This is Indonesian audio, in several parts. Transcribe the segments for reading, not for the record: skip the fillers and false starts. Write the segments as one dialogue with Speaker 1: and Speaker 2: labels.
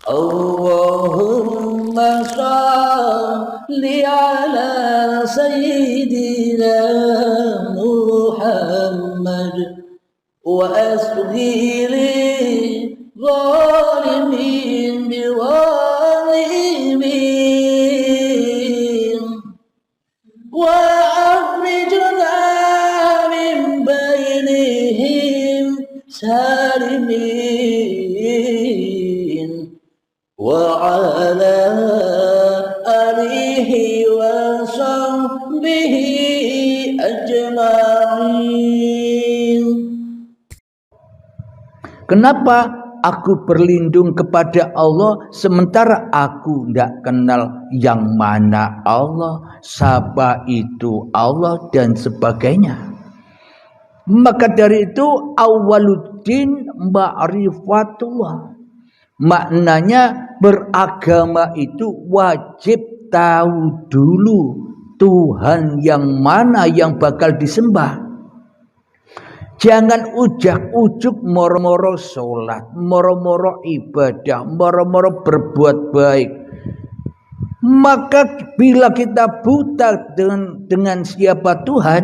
Speaker 1: Allahumma shalli ala sayyidina Muhammad wa asghiri zalimin biwalimin wa akhrijna min bainihim salimin wa ala alihi wa sahbihi ajma'in.
Speaker 2: Kenapa aku berlindung kepada Allah sementara aku tidak kenal yang mana Allah, siapa itu Allah dan sebagainya. Maka dari itu awaluddin ma'rifatullah. Maknanya beragama itu wajib tahu dulu Tuhan yang mana yang bakal disembah. Jangan ujak-ujuk moro-moro sholat, moro-moro ibadah, moro-moro berbuat baik. Maka bila kita buta dengan siapa Tuhan,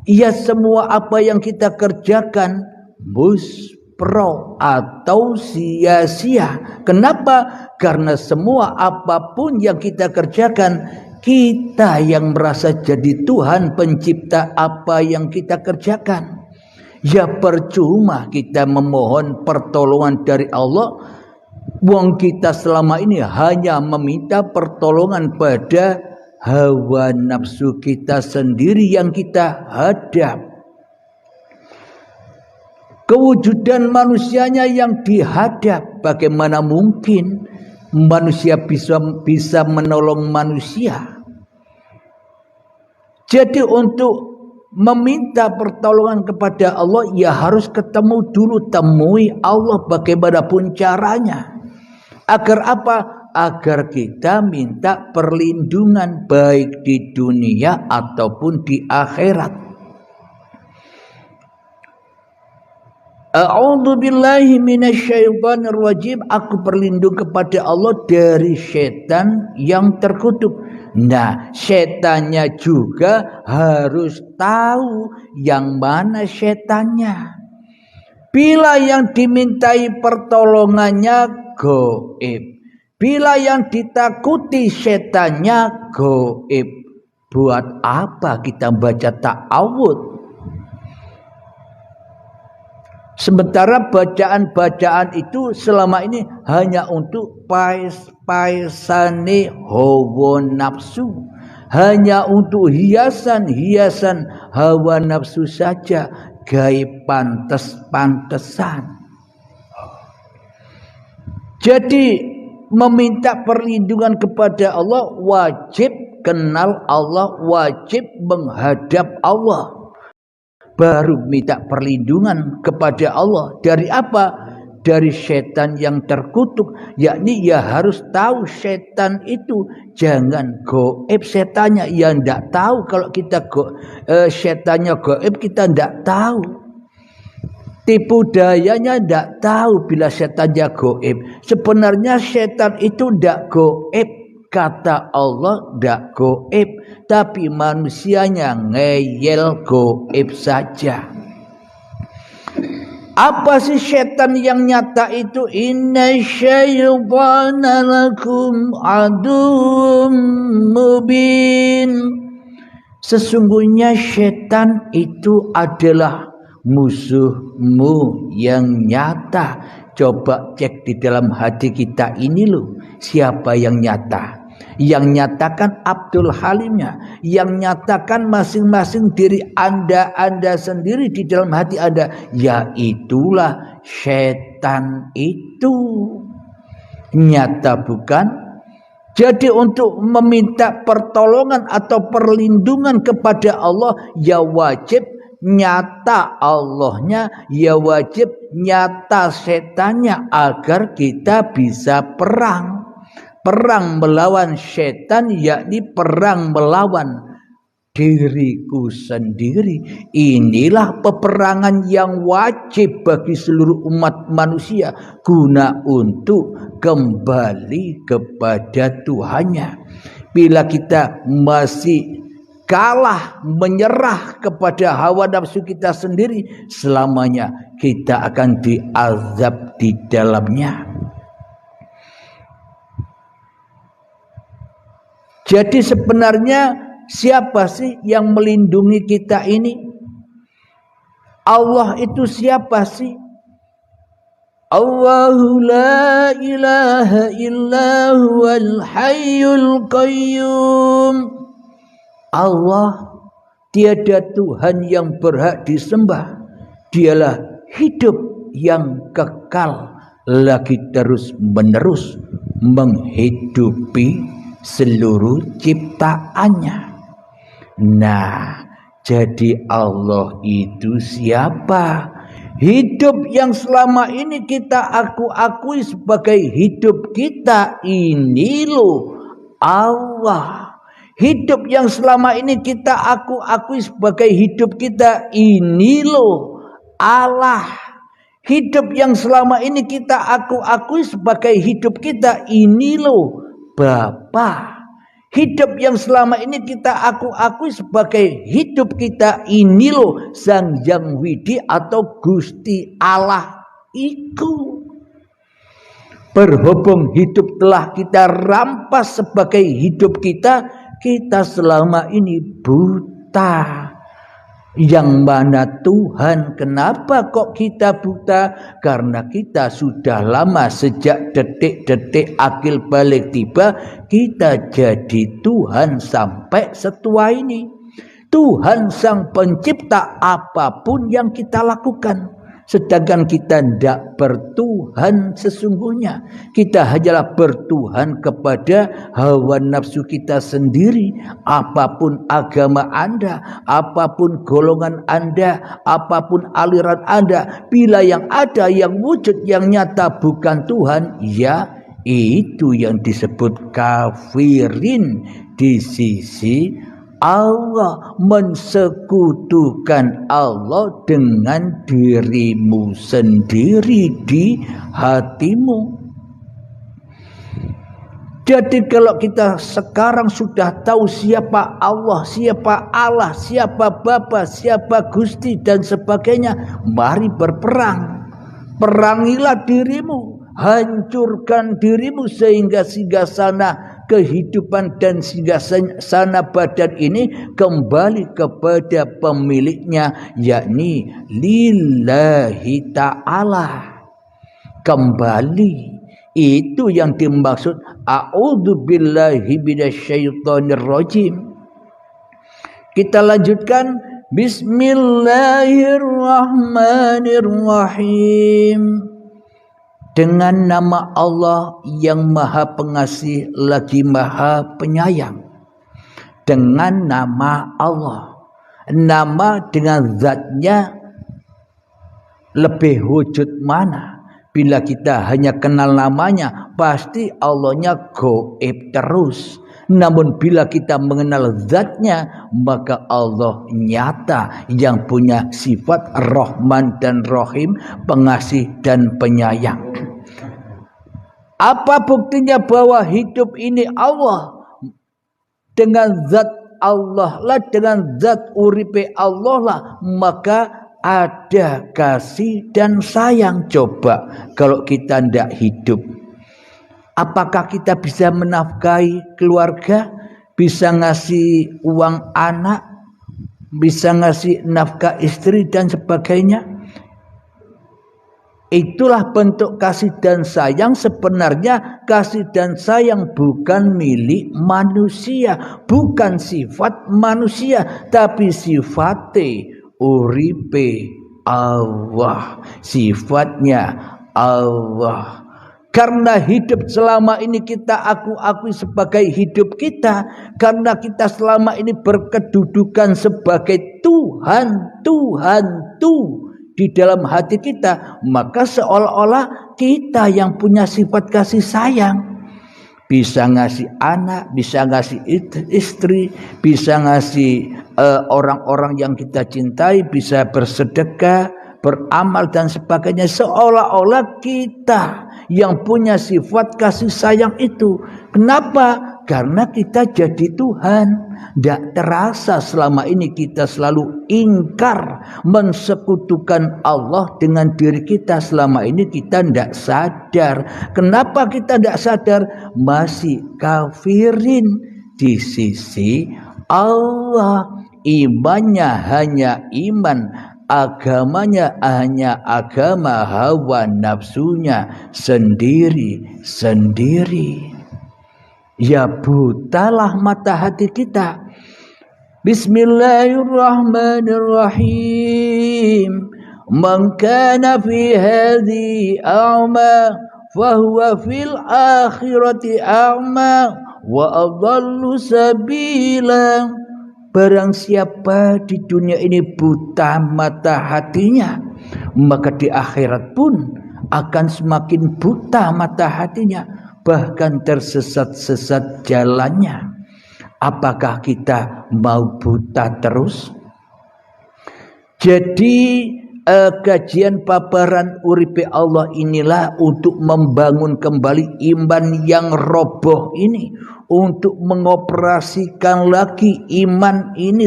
Speaker 2: ya semua apa yang kita kerjakan muspro atau sia-sia. Kenapa? Karena semua apapun yang kita kerjakan, kita yang merasa jadi Tuhan pencipta apa yang kita kerjakan. Ya percuma kita memohon pertolongan dari Allah, wong kita selama ini hanya meminta pertolongan pada hawa nafsu kita sendiri yang kita hadap. Kewujudan manusianya yang dihadap, bagaimana mungkin manusia bisa menolong manusia? Jadi untuk meminta pertolongan kepada Allah, ya harus ketemu dulu, temui Allah bagaimanapun caranya. Agar apa? Agar kita minta perlindungan baik di dunia ataupun di akhirat. A'udzu billahi minasyaitonir rajim. Aku berlindung kepada Allah dari setan yang terkutuk. Nah, setannya juga harus tahu yang mana setannya. Bila yang dimintai pertolongannya gaib, bila yang ditakuti setannya gaib, buat apa kita baca ta'awudz? Sementara bacaan-bacaan itu selama ini hanya untuk paisane hawa nafsu, hanya untuk hiasan-hiasan hawa nafsu saja, gaya pantes-pantesan. Jadi meminta perlindungan kepada Allah wajib kenal Allah, wajib menghadap Allah. Baru minta perlindungan kepada Allah. Dari apa? Dari setan yang terkutuk. Yakni ya harus tahu setan itu. Jangan gaib setannya. Ya tidak tahu. Kalau kita setannya gaib, kita tidak tahu. Tipu dayanya tidak tahu bila setannya gaib. Sebenarnya setan itu tidak gaib. Kata Allah tidak gaib, tapi manusianya ngeyel gaib saja. Apa sih setan yang nyata itu? Inna syaitana lakum aduwwum mubin. Sesungguhnya setan itu adalah musuhmu yang nyata. Coba cek di dalam hati kita ini loh, siapa yang nyata? Yang nyatakan Abdul Halimnya, yang nyatakan masing-masing diri anda sendiri di dalam hati anda, ya itulah setan itu. Nyata bukan? Jadi untuk meminta pertolongan atau perlindungan kepada Allah, ya wajib nyata Allahnya, ya wajib nyata setannya agar kita bisa perang melawan setan, yakni perang melawan diriku sendiri. Inilah peperangan yang wajib bagi seluruh umat manusia guna untuk kembali kepada Tuhannya. Bila kita masih kalah, menyerah kepada hawa nafsu kita sendiri, selamanya kita akan diazab di dalamnya. Jadi sebenarnya siapa sih yang melindungi kita ini? Allah itu siapa sih? Allahu la ilaha illa huwal hayyul qayyum. Allah tiada Tuhan yang berhak disembah. Dialah hidup yang kekal lagi terus menerus menghidupi seluruh ciptaannya. Nah, jadi Allah itu siapa? Hidup yang selama ini kita akui sebagai hidup kita ini loh Allah. Hidup yang selama ini kita akui sebagai hidup kita ini loh Allah. Hidup yang selama ini kita akui sebagai hidup kita ini loh Bapa. Hidup yang selama ini kita akui sebagai hidup kita ini loh Sang Hyang Widi atau Gusti Allah itu. Berhubung hidup telah kita rampas sebagai hidup kita, kita selama ini buta. Yang mana Tuhan, kenapa kok kita buta? Karena kita sudah lama sejak detik-detik akil balik tiba, kita jadi Tuhan sampai setua ini. Tuhan Sang Pencipta apapun yang kita lakukan. Sedangkan kita tidak bertuhan sesungguhnya. Kita hanyalah bertuhan kepada hawa nafsu kita sendiri. Apapun agama Anda, apapun golongan Anda, apapun aliran Anda, bila yang ada, yang wujud, yang nyata bukan Tuhan, ya itu yang disebut kafirin di sisi Allah, mensekutukan Allah dengan dirimu sendiri di hatimu. Jadi kalau kita sekarang sudah tahu siapa Allah, siapa Allah, siapa Bapa, siapa Gusti dan sebagainya, mari berperang. Perangilah dirimu, hancurkan dirimu sehingga singgasana kehidupan dan singgasana badan ini kembali kepada pemiliknya, yakni lillahi ta'ala. Kembali, itu yang dimaksud a'udzubillahi minasyaitonirrajim. Kita lanjutkan. Bismillahirrahmanirrahim. Dengan nama Allah yang Maha Pengasih lagi Maha Penyayang. Dengan nama Allah. Nama dengan zatnya lebih wujud mana? Bila kita hanya kenal namanya, pasti Allahnya gaib terus. Namun bila kita mengenal zatnya, maka Allah nyata yang punya sifat Rahman dan Rahim, pengasih dan penyayang. Apa buktinya bahwa hidup ini Allah? Dengan zat Allah lah, dengan zat uripe Allah lah, maka ada kasih dan sayang. Coba kalau kita tidak hidup, apakah kita bisa menafkahi keluarga, bisa ngasih uang anak, bisa ngasih nafkah istri dan sebagainya? Itulah bentuk kasih dan sayang. Sebenarnya kasih dan sayang bukan milik manusia, bukan sifat manusia, tapi sifatnya uripe Allah, sifatnya Allah. Karena hidup selama ini kita akui sebagai hidup kita, karena kita selama ini berkedudukan sebagai Tuhan di dalam hati kita, maka seolah-olah kita yang punya sifat kasih sayang. bisa ngasih anak, bisa ngasih istri, bisa ngasih orang-orang yang kita cintai, bisa bersedekah, beramal dan sebagainya, seolah-olah kita yang punya sifat kasih sayang itu. Kenapa? Karena kita jadi Tuhan. Tidak terasa selama ini kita selalu ingkar mensekutukan Allah dengan diri kita. Selama ini kita tidak sadar. Kenapa kita tidak sadar? Masih kafirin di sisi Allah. Imannya hanya iman, agamanya hanya agama hawa nafsunya sendiri-sendiri. Ya butalah mata hati kita. Bismillahirrahmanirrahim. Man kana fi hadhi a'ma fahuwa fil akhirati a'ma wa adallu sabila. Barang siapa di dunia ini buta mata hatinya, maka di akhirat pun akan semakin buta mata hatinya, bahkan tersesat-sesat jalannya. Apakah kita mau buta terus? Jadi kajian paparan uripe Allah inilah untuk membangun kembali iman yang roboh ini, untuk mengoperasikan lagi iman ini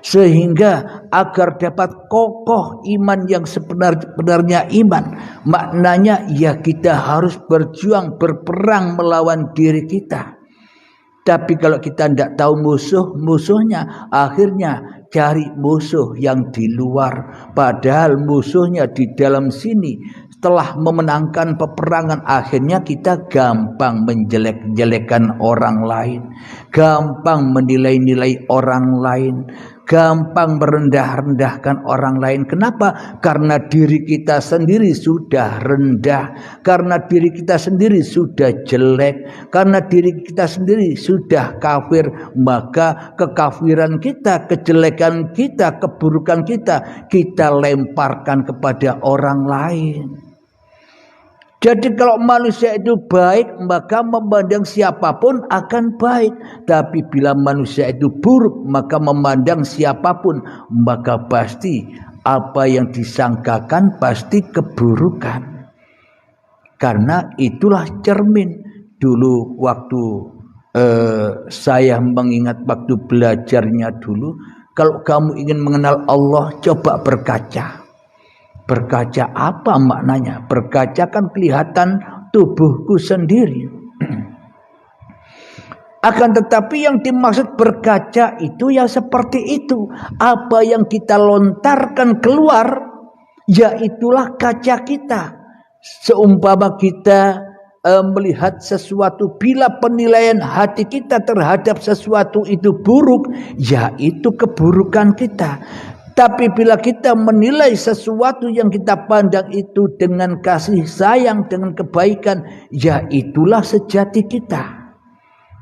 Speaker 2: sehingga agar dapat kokoh iman yang sebenarnya iman. Maknanya ya kita harus berjuang, berperang melawan diri kita. Tapi kalau kita tidak tahu musuhnya, akhirnya cari musuh yang di luar. Padahal musuhnya di dalam sini. Setelah memenangkan peperangan, akhirnya kita gampang menjelek-jelekan orang lain, gampang menilai-nilai orang lain, gampang merendah-rendahkan orang lain. Kenapa? Karena diri kita sendiri sudah rendah, karena diri kita sendiri sudah jelek, karena diri kita sendiri sudah kafir. Maka kekafiran kita, kejelekan kita, keburukan kita lemparkan kepada orang lain. Jadi kalau manusia itu baik, maka memandang siapapun akan baik. Tapi bila manusia itu buruk, maka memandang siapapun, maka pasti apa yang disangkakan pasti keburukan. Karena itulah cermin. Dulu waktu saya mengingat waktu belajarnya dulu, kalau kamu ingin mengenal Allah, coba berkaca. Berkaca apa maknanya? Berkaca kan kelihatan tubuhku sendiri. Akan tetapi yang dimaksud berkaca itu ya seperti itu. Apa yang kita lontarkan keluar, ya itulah kaca kita. Seumpama kita melihat sesuatu, bila penilaian hati kita terhadap sesuatu itu buruk, ya itu keburukan kita. Tapi bila kita menilai sesuatu yang kita pandang itu dengan kasih sayang, dengan kebaikan, ya itulah sejati kita.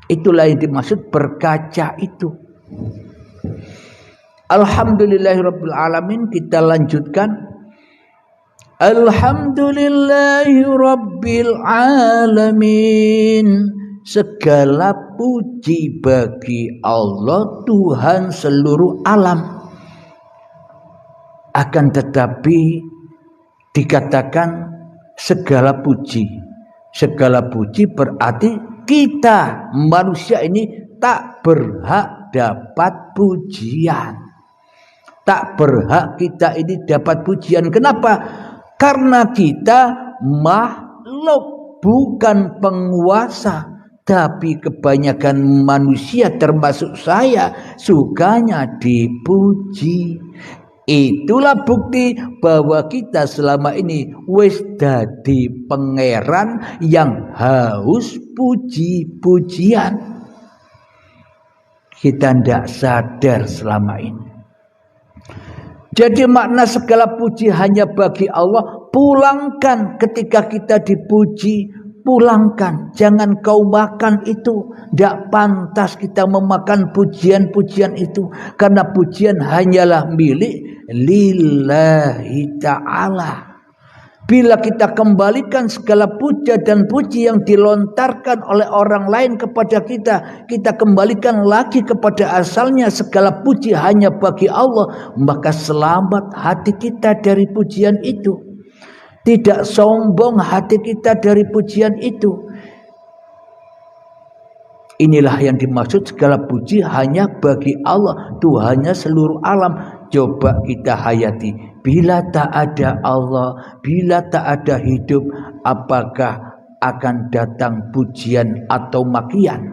Speaker 2: Itulah yang dimaksud berkaca itu. Alhamdulillahirabbil alamin. Kita lanjutkan. Alhamdulillahirabbil alamin. Segala puji bagi Allah, Tuhan seluruh alam. Akan tetapi dikatakan segala puji. Segala puji berarti kita manusia ini tak berhak dapat pujian. Tak berhak kita ini dapat pujian. Kenapa? Karena kita makhluk, bukan penguasa. Tapi kebanyakan manusia termasuk saya sukanya dipuji. Itulah bukti bahwa kita selama ini wis dadi pangeran yang haus puji-pujian. Kita tidak sadar selama ini. Jadi makna segala puji hanya bagi Allah. Pulangkan ketika kita dipuji, pulangkan. Jangan kau makan itu. Tidak pantas kita memakan pujian-pujian itu. Karena pujian hanyalah milik lillahi ta'ala. Bila kita kembalikan segala puja dan puji yang dilontarkan oleh orang lain kepada kita, kita kembalikan lagi kepada asalnya, segala puji hanya bagi Allah, maka selamat hati kita dari pujian itu. Tidak sombong hati kita dari pujian itu. Inilah yang dimaksud segala puji hanya bagi Allah, Tuhannya seluruh alam. Coba kita hayati, bila tak ada Allah, bila tak ada hidup, apakah akan datang pujian atau makian?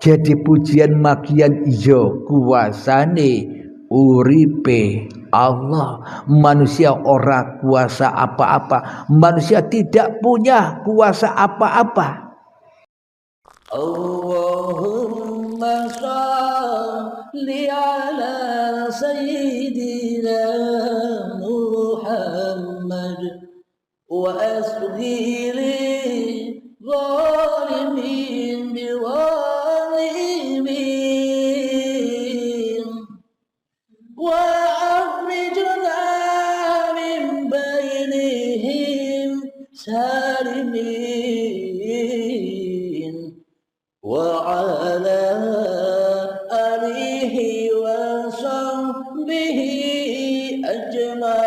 Speaker 2: Jadi pujian makian iyo kuasane uripe Allah. Manusia ora kuasa apa-apa, manusia tidak punya kuasa apa-apa.
Speaker 1: Allahumma shalli ala sayyidina Muhammad wa asghiri zalimin biwalimin wa akhrijna min bainihim salimin وعلى آله وصحبه أجمعين